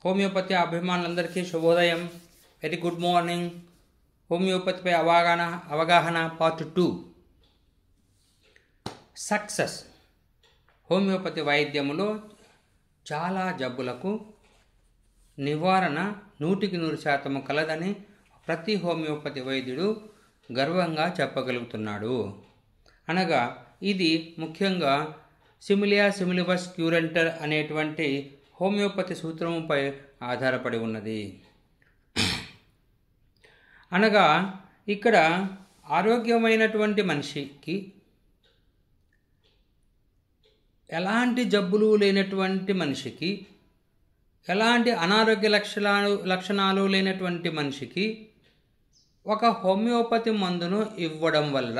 Homeopathy అభిమానులందరికీ శుభోదయం. Very good morning. హోమియోపతిపై అవగాహన పార్ట్ 2. సక్సెస్. హోమియోపతి వైద్యములో చాలా జబ్బులకు నివారణ 100% కలదని ప్రతి హోమియోపతి వైద్యుడు గర్వంగా చెప్పగలుగుతున్నాడు. అనగా ఇది ముఖ్యంగా సిమిలియా సిమిలిబస్ క్యూరెంటర్ అనేటువంటి హోమియోపతి సూత్రముపై ఆధారపడి ఉన్నది. అనగా ఇక్కడ ఆరోగ్యమైనటువంటి మనిషికి ఎలాంటి జబ్బులు లేనటువంటి మనిషికి, ఎలాంటి అనారోగ్య లక్షణాలు లేనటువంటి మనిషికి ఒక హోమియోపతి మందును ఇవ్వడం వల్ల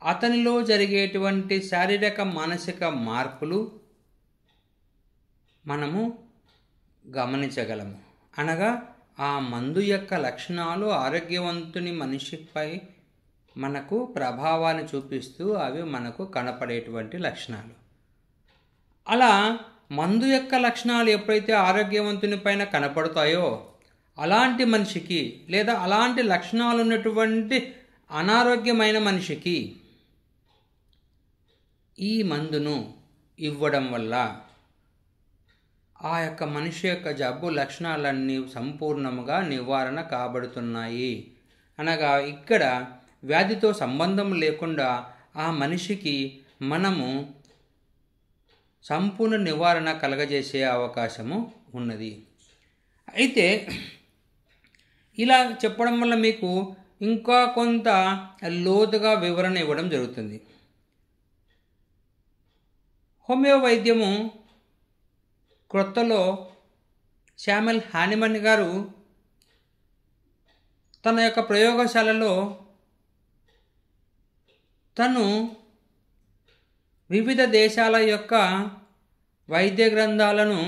అతనిలో జరిగేటువంటి శారీరక మానసిక మార్పులు మనము గమనించగలము. అనగా ఆ మందు యొక్క లక్షణాలు ఆరోగ్యవంతుని మనిషిపై మనకు ప్రభావాన్ని చూపిస్తూ అవి మనకు కనపడేటువంటి లక్షణాలు. అలా మందు యొక్క లక్షణాలు ఎప్పుడైతే ఆరోగ్యవంతుని పైన కనపడతాయో అలాంటి మనిషికి లేదా అలాంటి లక్షణాలు ఉన్నటువంటి అనారోగ్యమైన మనిషికి ఈ మందును ఇవ్వడం వల్ల ఆ యొక్క మనిషి యొక్క జబ్బు లక్షణాలన్నీ సంపూర్ణముగా నివారణ కాబడుతున్నాయి. అనగా ఇక్కడ వ్యాధితో సంబంధం లేకుండా ఆ మనిషికి మనము సంపూర్ణ నివారణ కలగజేసే అవకాశము ఉన్నది. అయితే ఇలా చెప్పడం వల్ల మీకు ఇంకా కొంత లోతుగా వివరణ ఇవ్వడం జరుగుతుంది. హోమియో వైద్యము క్రొత్తలో శామ్యుల్ హానిమన్ గారు తన యొక్క ప్రయోగశాలలో తను వివిధ దేశాల యొక్క వైద్య గ్రంథాలను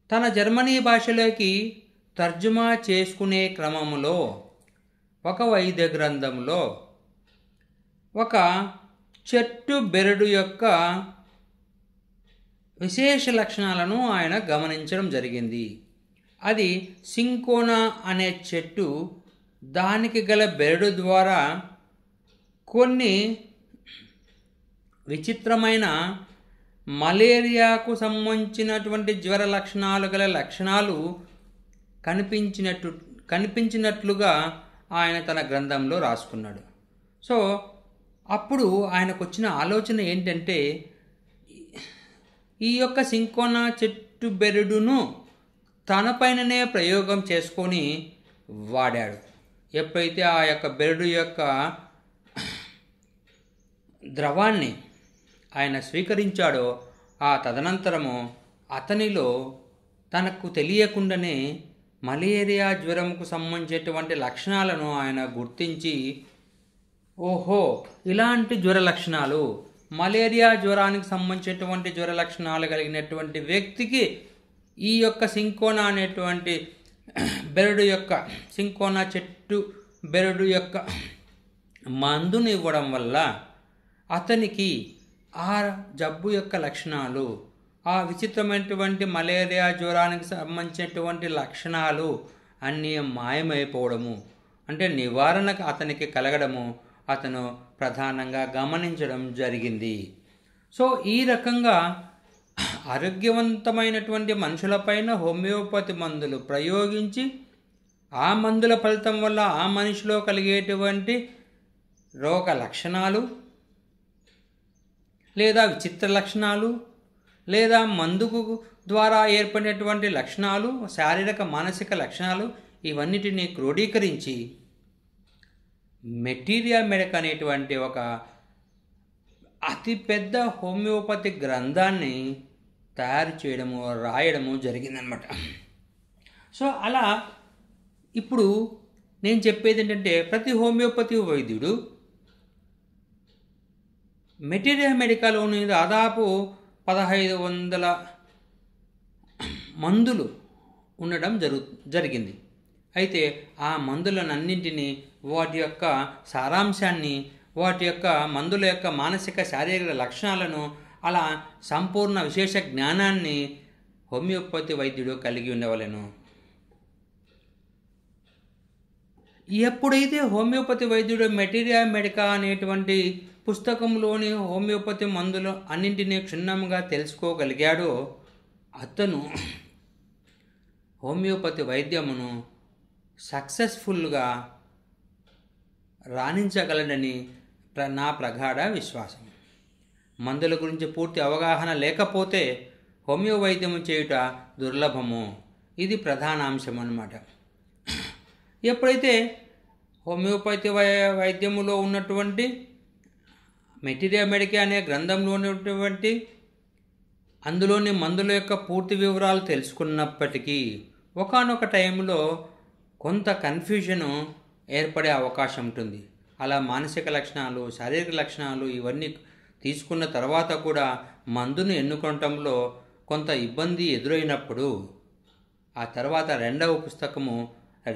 తన జర్మనీ భాషలోకి తర్జుమా చేసుకునే క్రమంలో ఒక వైద్య గ్రంథంలో ఒక చెట్టు బెరడు యొక్క విశేష లక్షణాలను ఆయన గమనించడం జరిగింది. అది సింకోనా అనే చెట్టు, దానికి గల బెరడు ద్వారా కొన్ని విచిత్రమైన మలేరియాకు సంబంధించినటువంటి జ్వర లక్షణాలు గల లక్షణాలు కనిపించినట్లుగా ఆయన తన గ్రంథంలో రాసుకున్నాడు. సో అప్పుడు ఆయనకు వచ్చిన ఆలోచన ఏంటంటే ఈ యొక్క సింకోనా చెట్టు బెరడును తనపైననే ప్రయోగం చేసుకొని వాడాడు. ఎప్పుడైతే ఆ యొక్క బెరడు యొక్క ద్రవాన్ని ఆయన స్వీకరించాడో ఆ తదనంతరము అతనిలో తనకు తెలియకుండానే మలేరియా జ్వరంకు సంబంధించేటువంటి లక్షణాలను ఆయన గుర్తించి, ఓహో ఇలాంటి జ్వర లక్షణాలు, మలేరియా జ్వరానికి సంబంధించినటువంటి జ్వర లక్షణాలు కలిగినటువంటి వ్యక్తికి ఈ యొక్క సింకోనా అనేటువంటి బెరడు యొక్క సింకోనా చెట్టు బెరడు యొక్క మందును ఇవ్వడం వల్ల అతనికి ఆ జబ్బు యొక్క లక్షణాలు, ఆ విచిత్రమైనటువంటి మలేరియా జ్వరానికి సంబంధించినటువంటి లక్షణాలు అన్నీ మాయమైపోవడము, అంటే నివారణకు అతనికి కలగడము అతను ప్రధానంగా గమనించడం జరిగింది. సో ఈ రకంగా ఆరోగ్యవంతమైనటువంటి మనుషులపైన హోమియోపతి మందులు ప్రయోగించి ఆ మందుల ఫలితం వల్ల ఆ మనిషిలో కలిగేటువంటి రోగ లక్షణాలు లేదా విచిత్ర లక్షణాలు లేదా మందుకు ద్వారా ఏర్పడినటువంటి లక్షణాలు, శారీరక మానసిక లక్షణాలు ఇవన్నిటినీ క్రోడీకరించి మెటీరియా మెడక్ అనేటువంటి ఒక అతిపెద్ద హోమియోపతి గ్రంథాన్ని తయారు చేయడము, రాయడము జరిగిందనమాట. సో అలా ఇప్పుడు నేను చెప్పేది ఏంటంటే ప్రతి హోమియోపతి వైద్యుడు మెటీరియా మెడికాలోని దాదాపు 1500 మందులు ఉండడం జరిగింది. అయితే ఆ మందులనన్నింటినీ వాటి యొక్క సారాంశాన్ని, వాటి యొక్క మందుల యొక్క మానసిక శారీరక లక్షణాలను, అలా సంపూర్ణ విశేష జ్ఞానాన్ని హోమియోపతి వైద్యుడు కలిగి ఉండవలెను. ఎప్పుడైతే హోమియోపతి వైద్యుడు మెటీరియా మెడికా అనేటువంటి పుస్తకంలోని హోమియోపతి మందులు అన్నింటినీ క్షుణ్ణంగా తెలుసుకోగలిగాడో అతను హోమియోపతి వైద్యమును సక్సెస్ఫుల్గా రాణించగలడని నా ప్రగాఢ విశ్వాసం. మందుల గురించి పూర్తి అవగాహన లేకపోతే హోమియో వైద్యము చేయుట దుర్లభము. ఇది ప్రధాన అంశం అన్నమాట. ఎప్పుడైతే హోమియోపతి వైద్యములో ఉన్నటువంటి మెటీరియా మెడికా అనే గ్రంథంలో ఉన్నటువంటి అందులోని మందుల యొక్క పూర్తి వివరాలు తెలుసుకున్నప్పటికీ ఒకానొక టైంలో కొంత కన్ఫ్యూజను ఏర్పడే అవకాశం ఉంటుంది. అలా మానసిక లక్షణాలు, శారీరక లక్షణాలు ఇవన్నీ తీసుకున్న తర్వాత కూడా మందును ఎన్నుకోవటంలో కొంత ఇబ్బంది ఎదురైనప్పుడు ఆ తర్వాత రెండవ పుస్తకము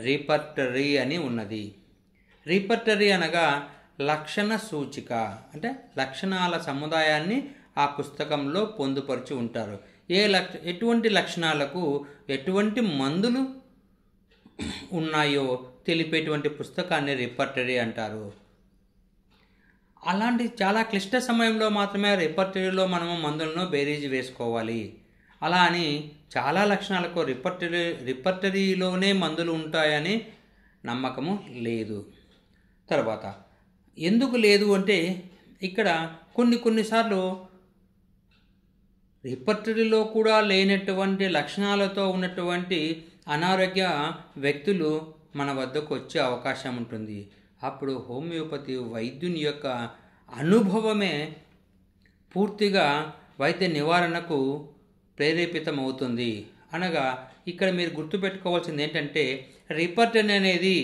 రిపర్టరీ అని ఉన్నది. రిపర్టరీ అనగా లక్షణ సూచిక, అంటే లక్షణాల సముదాయాన్ని ఆ పుస్తకంలో పొందుపరిచి ఉంటారు. ఎటువంటి లక్షణాలకు ఎటువంటి మందులు ఉన్నాయో తెలిపేటువంటి పుస్తకాన్ని రిపర్టరీ అంటారు. అలాంటి చాలా క్లిష్ట సమయంలో మాత్రమే రిపర్టరీలో మనము మందులను బేరీజు వేసుకోవాలి. అలా అని చాలా లక్షణాలకు రిపర్టరీలోనే మందులు ఉంటాయని నమ్మకము లేదు. తర్వాత ఎందుకు లేదు అంటే ఇక్కడ కొన్నిసార్లు రిపర్టరీలో కూడా లేనటువంటి లక్షణాలతో ఉన్నటువంటి అనారోగ్య వ్యక్తులు మన వద్దకు వచ్చే అవకాశం ఉంటుంది. అప్పుడు హోమియోపతి వైద్యుని యొక్క అనుభవమే పూర్తిగా వైద్య నివారణకు ప్రేరేపితమవుతుంది. అనగా ఇక్కడ మీరు గుర్తుపెట్టుకోవాల్సింది ఏంటంటే రిపర్టరీ అనేది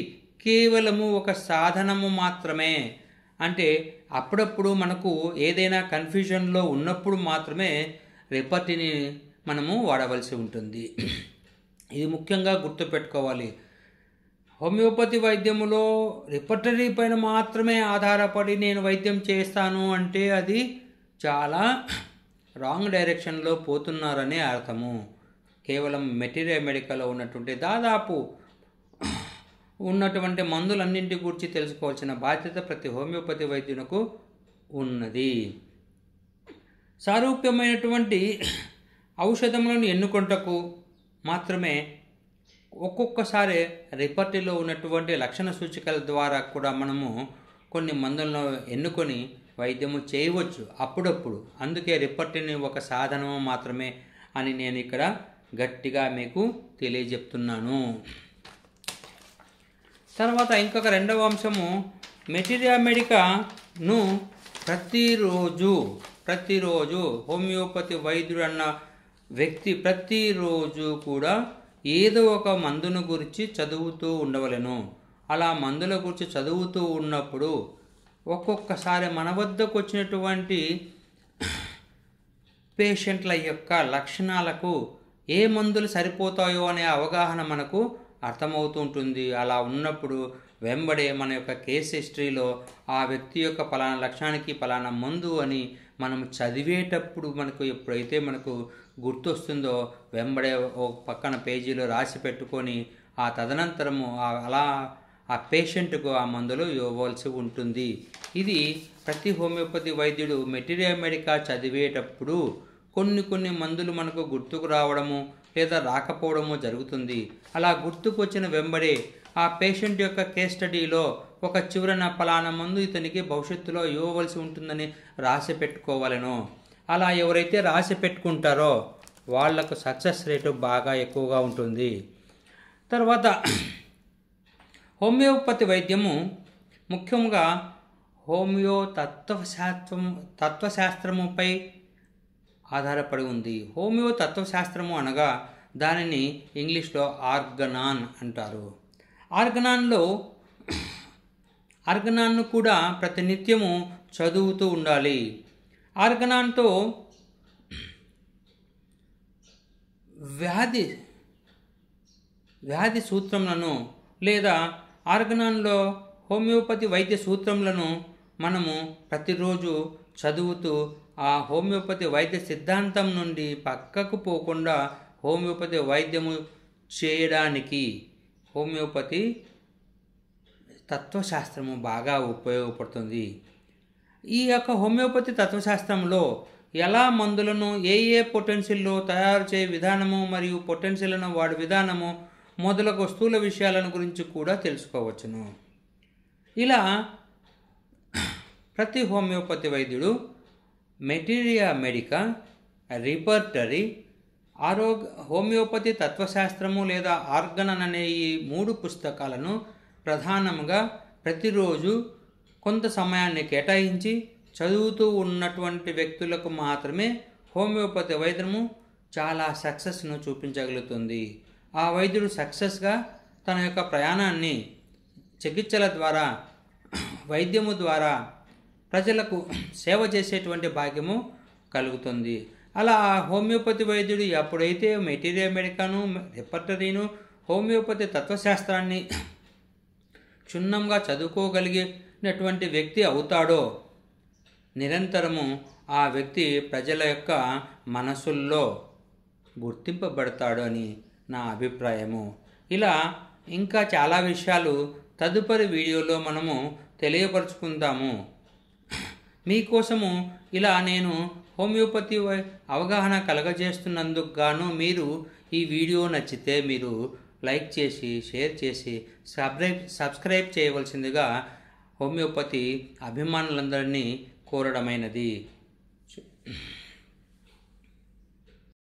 కేవలము ఒక సాధనము మాత్రమే. అంటే అప్పుడప్పుడు మనకు ఏదైనా కన్ఫ్యూజన్లో ఉన్నప్పుడు మాత్రమే రిపర్టరీని మనము వాడవలసి ఉంటుంది. ఇది ముఖ్యంగా గుర్తుపెట్టుకోవాలి. హోమియోపతి వైద్యములో రిపర్టరీ పైన మాత్రమే ఆధారపడి నేను వైద్యం చేస్తాను అంటే అది చాలా రాంగ్ డైరెక్షన్లో పోతున్నారనే అర్థము. కేవలం మెటీరియా మెడికాలో ఉన్నటువంటి దాదాపు ఉన్నటువంటి మందులన్నింటి గురించి తెలుసుకోవాల్సిన బాధ్యత ప్రతి హోమియోపతి వైద్యునకు ఉన్నది. సారూప్యమైనటువంటి ఔషధములను ఎన్నుకొంటకు మాత్రమే ఒక్కొక్కసారి రిపర్టరీలో ఉన్నటువంటి లక్షణ సూచికల ద్వారా కూడా మనము కొన్ని మందులను ఎన్నుకొని వైద్యము చేయవచ్చు అప్పుడప్పుడు. అందుకే రిపర్టరీని ఒక సాధనము మాత్రమే అని నేను ఇక్కడ గట్టిగా మీకు తెలియజెప్తున్నాను. తర్వాత ఇంకొక రెండవ అంశము మెటీరియా మెడికాను ప్రతిరోజు హోమియోపతి వైద్యుడు అన్న వ్యక్తి ప్రతిరోజు కూడా ఏదో ఒక మందును గురించి చదువుతూ ఉండవలెను. అలా మందుల గురించి చదువుతూ ఉన్నప్పుడు ఒక్కొక్కసారి మన వద్దకు వచ్చినటువంటి పేషెంట్ల యొక్క లక్షణాలకు ఏ మందులు సరిపోతాయో అనే అవగాహన మనకు అర్థమవుతూ ఉంటుంది. అలా ఉన్నప్పుడు వెంబడే మన యొక్క కేస్ హిస్టరీలో ఆ వ్యక్తి యొక్క పలానా లక్షణానికి పలానా మందు అని మనం చదివేటప్పుడు మనకు ఎప్పుడైతే మనకు గుర్తొస్తుందో వెంబడే ఒక పక్కన పేజీలో రాసి పెట్టుకొని ఆ తదనంతరము అలా ఆ పేషెంట్కు ఆ మందులు ఇవ్వవలసి ఉంటుంది. ఇది ప్రతి హోమియోపతి వైద్యుడు మెటీరియా మెడికా చదివేటప్పుడు కొన్ని మందులు మనకు గుర్తుకు రావడము లేదా రాకపోవడము జరుగుతుంది. అలా గుర్తుకు వచ్చిన వెంబడే ఆ పేషెంట్ యొక్క కేస్ స్టడీలో ఒక చివరన పలానా మందు ఇతనికి భవిష్యత్తులో ఇవ్వవలసి ఉంటుందని రాసి పెట్టుకోవాలను. అలా ఎవరైతే రాసి పెట్టుకుంటారో వాళ్లకు సక్సెస్ రేటు బాగా ఎక్కువగా ఉంటుంది. తర్వాత హోమియోపతి వైద్యము ముఖ్యంగా హోమియో తత్వశాస్త్రముపై ఆధారపడి ఉంది. హోమియో తత్వశాస్త్రము అనగా దానిని ఇంగ్లీష్లో ఆర్గనాన్ అంటారు. ఆర్గనాన్ను కూడా ప్రతినిత్యము చదువుతూ ఉండాలి. ఆర్గనాన్తో వ్యాధి సూత్రములను లేదా ఆర్గనాన్లో హోమియోపతి వైద్య సూత్రములను మనము ప్రతిరోజు చదువుతూ ఆ హోమియోపతి వైద్య సిద్ధాంతం నుండి పక్కకు పోకుండా హోమియోపతి వైద్యము చేయడానికి హోమియోపతి తత్వశాస్త్రము బాగా ఉపయోగపడుతుంది. ఈ యొక్క హోమియోపతి తత్వశాస్త్రంలో ఎలా మందులను ఏ పొటెన్షియల్లో తయారు చేయ విధానము మరియు పొటెన్షియల్ను వాడి విధానము మొదలగు స్థూల విషయాలను గురించి కూడా తెలుసుకోవచ్చును. ఇలా ప్రతి హోమియోపతి వైద్యుడు మెటీరియా మెడికా, రిపర్టరీ, హోమియోపతి తత్వశాస్త్రము లేదా ఆర్గనన్ అనే ఈ 3 పుస్తకాలను ప్రధానంగా ప్రతిరోజు కొంత సమయాన్ని కేటాయించి చదువుతూ ఉన్నటువంటి వ్యక్తులకు మాత్రమే హోమియోపతి వైద్యము చాలా సక్సెస్ను చూపించగలుగుతుంది. ఆ వైద్యుడు సక్సెస్గా తన యొక్క ప్రయాణాన్ని చికిత్సల ద్వారా, వైద్యము ద్వారా ప్రజలకు సేవ చేసేటువంటి భాగ్యము కలుగుతుంది. అలా హోమియోపతి వైద్యుడు ఎప్పుడైతే మెటీరియా మెడికాను, రిపర్టరీను, హోమియోపతి తత్వశాస్త్రాన్ని క్షుణ్ణంగా చదువుకోగలిగినటువంటి వ్యక్తి అవుతాడో నిరంతరము ఆ వ్యక్తి ప్రజల యొక్క మనసుల్లో గుర్తింపబడతాడు అని నా అభిప్రాయము. ఇలా ఇంకా చాలా విషయాలు తదుపరి వీడియోలో మనము తెలియపరుచుకుందాము. మీకోసము ఇలా నేను హోమియోపతి అవగాహన కలగజేస్తున్నందుకు గాను మీరు ఈ వీడియో నచ్చితే మీరు లైక్ చేసి, షేర్ చేసి, సబ్స్క్రైబ్ చేయవలసిందిగా హోమియోపతి అభిమానులందరినీ కోరడమైనది.